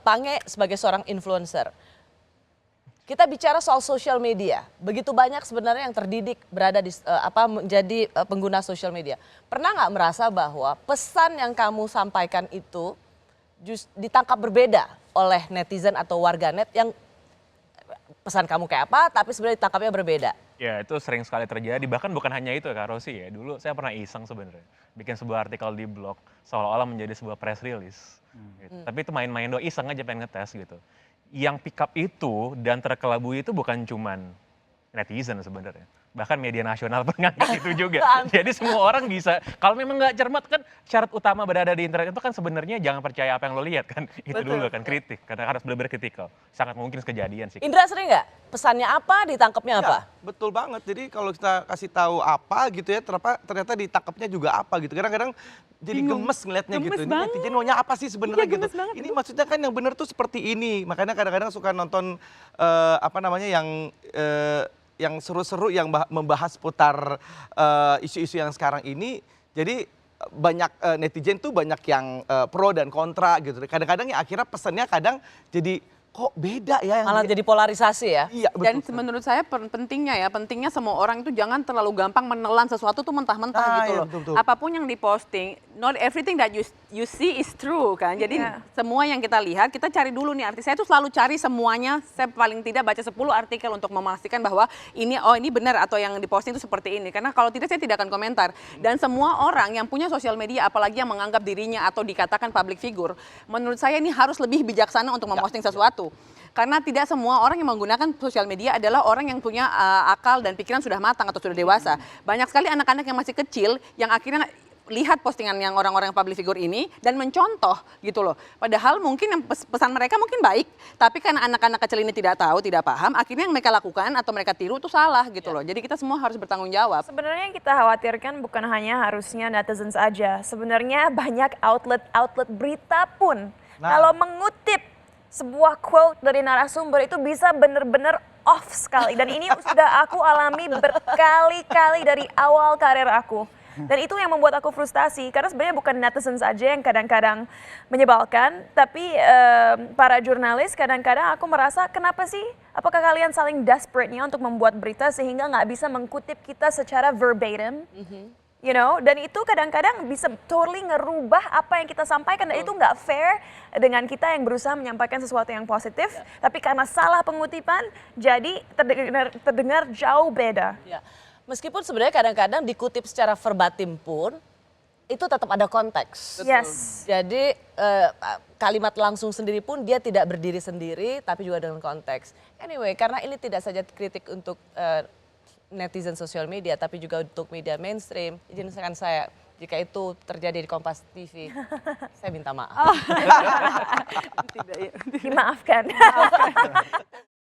Pange sebagai seorang influencer. Kita bicara soal social media, begitu banyak sebenarnya yang terdidik berada di menjadi pengguna social media. Pernah nggak merasa bahwa pesan yang kamu sampaikan itu ditangkap berbeda oleh netizen atau warganet yang pesan kamu kayak apa, tapi sebenarnya ditangkapnya berbeda? Ya itu sering sekali terjadi, bahkan bukan hanya itu Kak Rosi ya. Dulu saya pernah iseng sebenarnya, bikin sebuah artikel di blog seolah-olah menjadi sebuah press release. Gitu. Tapi itu main-main doang, iseng aja pengen ngetes gitu. Yang pick up itu dan terkelabui itu bukan cuman netizen sebenarnya. Bahkan media nasional pun ngangkat itu juga. Jadi semua orang bisa, kalau memang nggak cermat kan syarat utama berada di internet itu kan sebenarnya jangan percaya apa yang lo lihat kan. Itu Betul. dulu kan kritik, karena harus benar-benar kritikal. Sangat mungkin kejadian sih. Indra sering nggak? Pesannya apa, ditangkapnya apa? Ya, betul banget. Jadi kalau kita kasih tahu apa gitu ya, ternyata ditangkapnya juga apa gitu. Kadang-kadang jadi gemes ngelihatnya gitu. Ini netizen maunya apa sih sebenarnya gitu. Ini maksudnya kan yang benar tuh seperti ini. Makanya kadang-kadang suka nonton yang seru-seru yang membahas putar isu-isu yang sekarang ini. Jadi banyak netizen tuh banyak yang pro dan kontra gitu. Kadang-kadang ya akhirnya pesannya kadang jadi kok beda ya. Malah jadi polarisasi ya? Iya, betul. Dan menurut saya pentingnya semua orang itu jangan terlalu gampang menelan sesuatu tuh mentah-mentah gitu iya, loh. betul. Apapun yang diposting, not everything that you see is true kan. Jadi semua yang kita lihat, kita cari dulu nih arti. Saya tuh selalu cari semuanya, saya paling tidak baca 10 artikel untuk memastikan bahwa ini benar atau yang diposting itu seperti ini. Karena kalau tidak saya tidak akan komentar. Dan semua orang yang punya sosial media, apalagi yang menganggap dirinya atau dikatakan public figure, menurut saya ini harus lebih bijaksana untuk memposting sesuatu. Karena tidak semua orang yang menggunakan sosial media adalah orang yang punya akal dan pikiran sudah matang atau sudah dewasa. Banyak sekali anak-anak yang masih kecil yang akhirnya lihat postingan yang orang-orang public figure ini dan mencontoh gitu loh. Padahal mungkin yang pesan mereka mungkin baik, tapi karena anak-anak kecil ini tidak tahu, tidak paham, akhirnya yang mereka lakukan atau mereka tiru itu salah gitu loh. Jadi kita semua harus bertanggung jawab. Sebenarnya yang kita khawatirkan bukan hanya harusnya netizen saja. Sebenarnya banyak outlet berita pun kalau mengutip sebuah quote dari narasumber itu bisa benar-benar off sekali. Dan ini sudah aku alami berkali-kali dari awal karir aku. Dan itu yang membuat aku frustasi. Karena sebenarnya bukan netizen saja yang kadang-kadang menyebalkan. Tapi para jurnalis kadang-kadang aku merasa kenapa sih? Apakah kalian saling desperate-nya untuk membuat berita sehingga nggak bisa mengkutip kita secara verbatim? You know, dan itu kadang-kadang bisa totally ngerubah apa yang kita sampaikan dan itu nggak fair dengan kita yang berusaha menyampaikan sesuatu yang positif, tapi karena salah pengutipan jadi terdengar jauh beda. Ya. Meskipun sebenarnya kadang-kadang dikutip secara verbatim pun itu tetap ada konteks. Yes. Jadi kalimat langsung sendiri pun dia tidak berdiri sendiri tapi juga dengan konteks. Anyway, karena ini tidak saja kritik untuk netizen sosial media tapi juga untuk media mainstream, izinkan saya jika itu terjadi di Kompas TV, saya minta maaf. Dimaafkan.